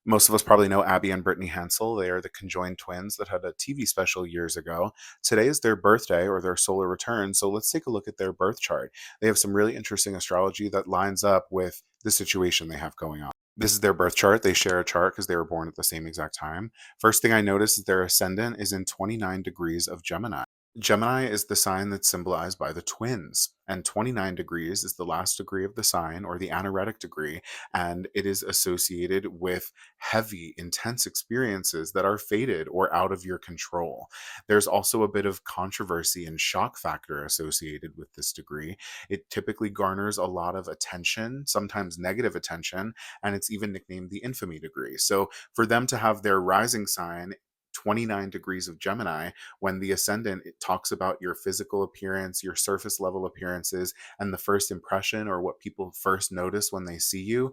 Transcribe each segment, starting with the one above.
Most of us probably know Abby and Brittany Hensel. They are the conjoined twins that had a TV special years ago. Today is their birthday or their solar return, so let's take a look at their birth chart. They have some really interesting astrology that lines up with the situation they have going on. This is their birth chart. They share a chart because they were born at the same exact time. First thing I notice is their ascendant is in 29 degrees of Gemini. Gemini is the sign that's symbolized by the twins, and 29 degrees is the last degree of the sign or the anaretic degree, and it is associated with heavy, intense experiences that are fated or out of your control. There's also a bit of controversy and shock factor associated with this degree. It typically garners a lot of attention, sometimes negative attention, and it's even nicknamed the infamy degree. So for them to have their rising sign 29 degrees of Gemini, when the ascendant, it talks about your physical appearance, your surface level appearances, and the first impression or what people first notice when they see you,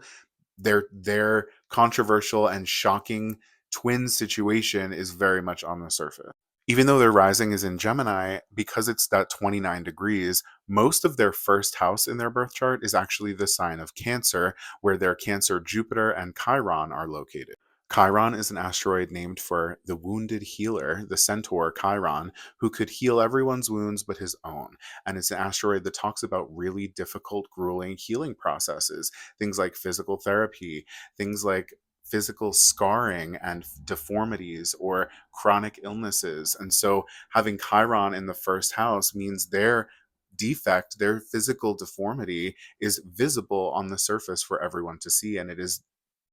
their controversial and shocking twin situation is very much on the surface. Even though their rising is in Gemini, because it's that 29 degrees, most of their first house in their birth chart is actually the sign of Cancer, where their Cancer Jupiter and Chiron are located. Chiron is an asteroid named for the wounded healer, the centaur Chiron, who could heal everyone's wounds but his own. And it's an asteroid that talks about really difficult, grueling healing processes, things like physical therapy, things like physical scarring and deformities or chronic illnesses. And so having Chiron in the first house means their defect, their physical deformity is visible on the surface for everyone to see. And it is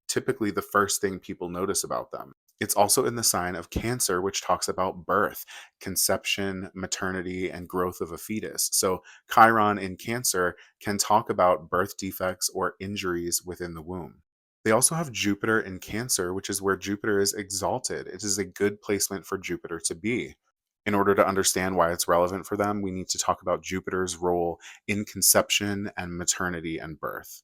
typically the first thing people notice about them. It's also in the sign of Cancer, which talks about birth, conception, maternity, and growth of a fetus. So, Chiron in Cancer can talk about birth defects or injuries within the womb. They also have Jupiter in Cancer, which is where Jupiter is exalted. It is a good placement for Jupiter to be. In order to understand why it's relevant for them, we need to talk about Jupiter's role in conception and maternity and birth.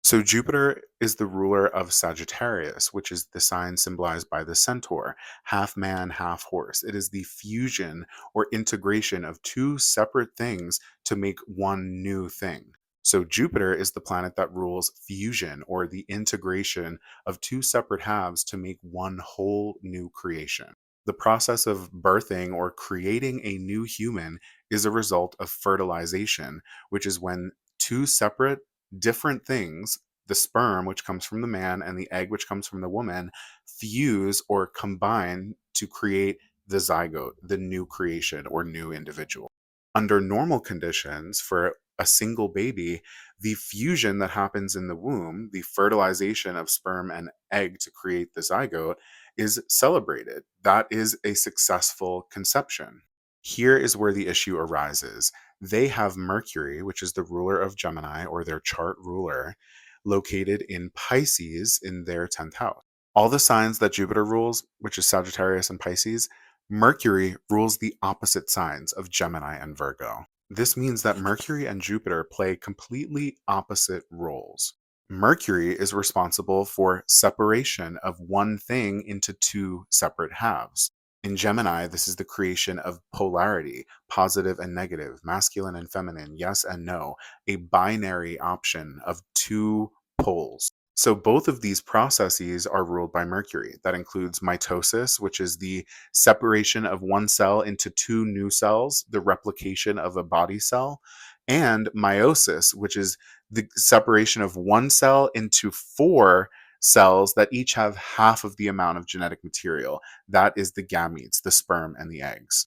So Jupiter is the ruler of Sagittarius, which is the sign symbolized by the centaur, half man, half horse. It is the fusion or integration of two separate things to make one new thing. So Jupiter is the planet that rules fusion or the integration of two separate halves to make one whole new creation. The process of birthing or creating a new human is a result of fertilization, which is when two separate different things, the sperm, which comes from the man, and the egg, which comes from the woman, fuse or combine to create the zygote, the new creation or new individual. Under normal conditions, for a single baby, the fusion that happens in the womb, the fertilization of sperm and egg to create the zygote, is celebrated. That is a successful conception. Here is where the issue arises. They have Mercury, which is the ruler of Gemini or their chart ruler, located in Pisces in their 10th house. All the signs that Jupiter rules, which is Sagittarius and Pisces, Mercury rules the opposite signs of Gemini and Virgo. This means that Mercury and Jupiter play completely opposite roles. Mercury is responsible for separation of one thing into two separate halves. In Gemini, this is the creation of polarity, positive and negative, masculine and feminine, yes and no, a binary option of two poles. So both of these processes are ruled by Mercury. That includes mitosis, which is the separation of one cell into two new cells, the replication of a body cell, and meiosis, which is the separation of one cell into four cells that each have half of the amount of genetic material. That is the gametes, the sperm and the eggs.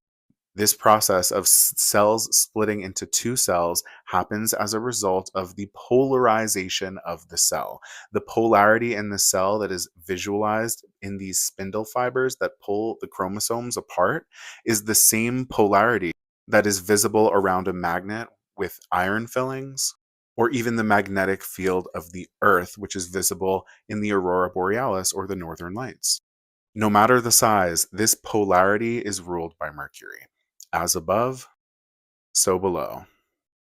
This process of cells splitting into two cells happens as a result of the polarization of the cell. The polarity in the cell that is visualized in these spindle fibers that pull the chromosomes apart is the same polarity that is visible around a magnet with iron fillings, or even the magnetic field of the Earth, which is visible in the aurora borealis or the northern lights. No matter the size, this polarity is ruled by Mercury. As above, so below.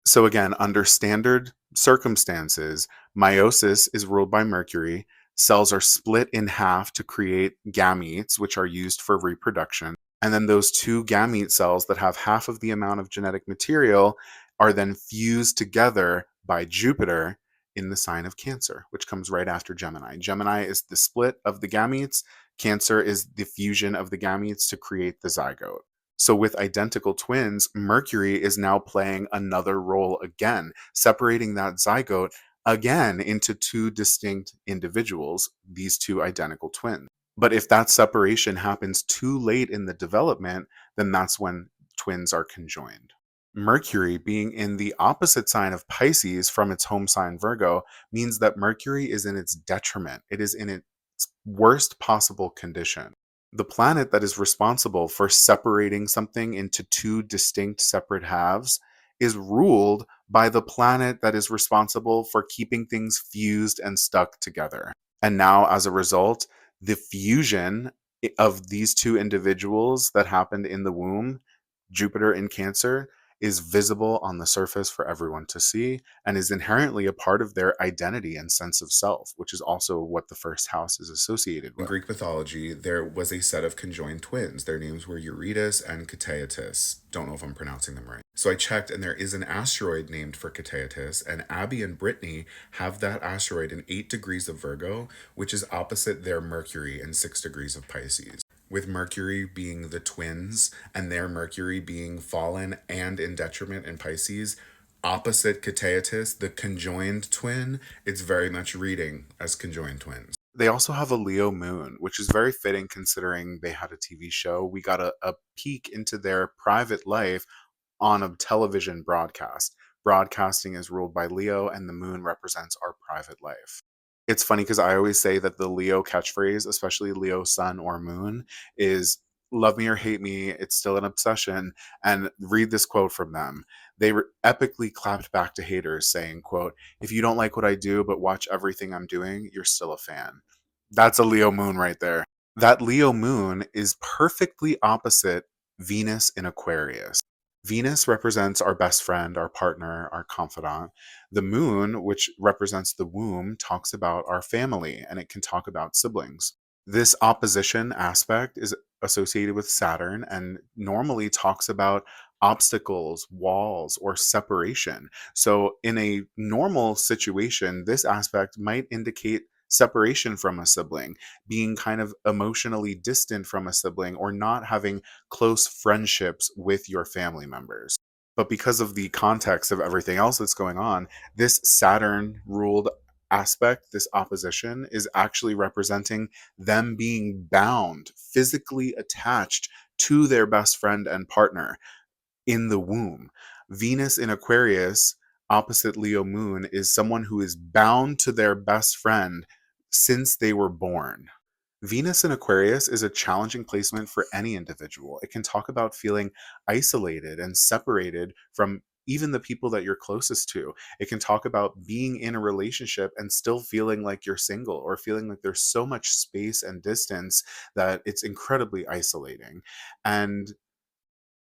So again, under standard circumstances, meiosis is ruled by Mercury. Cells are split in half to create gametes, which are used for reproduction. And then those two gamete cells that have half of the amount of genetic material are then fused together by Jupiter in the sign of Cancer, which comes right after Gemini. Gemini is the split of the gametes, Cancer is the fusion of the gametes to create the zygote. So, with identical twins, Mercury is now playing another role again, separating that zygote again into two distinct individuals, these two identical twins. But if that separation happens too late in the development, then that's when twins are conjoined. Mercury being in the opposite sign of Pisces from its home sign Virgo means that Mercury is in its detriment. It is in its worst possible condition. The planet that is responsible for separating something into two distinct separate halves is ruled by the planet that is responsible for keeping things fused and stuck together. And now, as a result, the fusion of these two individuals that happened in the womb, Jupiter in Cancer, is visible on the surface for everyone to see and is inherently a part of their identity and sense of self, which is also what the first house is associated with. In Greek mythology, there was a set of conjoined twins. Their names were Eurytus and Cteitus. Don't know if I'm pronouncing them right. So I checked, and there is an asteroid named for Cteitus, and Abby and Brittany have that asteroid in 8 degrees of Virgo, which is opposite their Mercury in 6 degrees of Pisces. With Mercury being the twins and their Mercury being fallen and in detriment in Pisces, opposite Cteitus, the conjoined twin, it's very much reading as conjoined twins. They also have a Leo moon, which is very fitting considering they had a TV show. We got a peek into their private life on a television broadcast. Broadcasting is ruled by Leo, and the moon represents our private life. It's funny because I always say that the Leo catchphrase, especially Leo sun or moon, is love me or hate me, it's still an obsession. And read this quote from them. They epically clapped back to haters saying, quote, if you don't like what I do but watch everything I'm doing, you're still a fan. That's a Leo moon right there. That Leo moon is perfectly opposite Venus in Aquarius. Venus represents our best friend, our partner, our confidant. The moon, which represents the womb, talks about our family, and it can talk about siblings. This opposition aspect is associated with Saturn and normally talks about obstacles, walls, or separation. So, in a normal situation, this aspect might indicate separation from a sibling, being kind of emotionally distant from a sibling, or not having close friendships with your family members. But because of the context of everything else that's going on, this Saturn ruled aspect, this opposition, is actually representing them being bound, physically attached to their best friend and partner in the womb. Venus in Aquarius, opposite Leo moon, is someone who is bound to their best friend since they were born. Venus in Aquarius is a challenging placement for any individual. It can talk about feeling isolated and separated from even the people that you're closest to. It can talk about being in a relationship and still feeling like you're single, or feeling like there's so much space and distance that it's incredibly isolating. And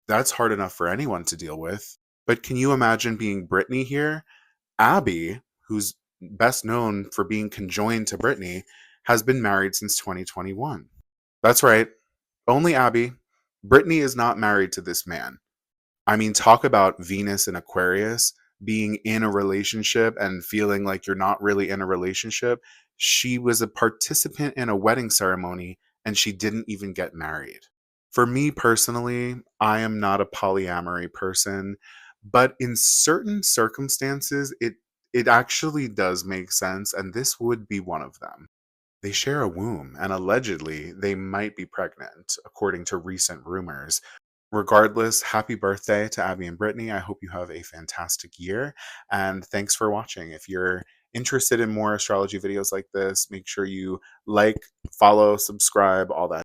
that's hard enough for anyone to deal with. But can you imagine being Brittany here? Abby, who's best known for being conjoined to Brittany, has been married since 2021. That's right, only Abby. Brittany is not married to this man. I mean, talk about Venus and Aquarius being in a relationship and feeling like you're not really in a relationship. She was a participant in a wedding ceremony and she didn't even get married. For me personally, I am not a polyamory person, but in certain circumstances, it actually does make sense, and this would be one of them. They share a womb, and allegedly, they might be pregnant, according to recent rumors. Regardless, happy birthday to Abby and Brittany. I hope you have a fantastic year, and thanks for watching. If you're interested in more astrology videos like this, make sure you like, follow, subscribe, all that.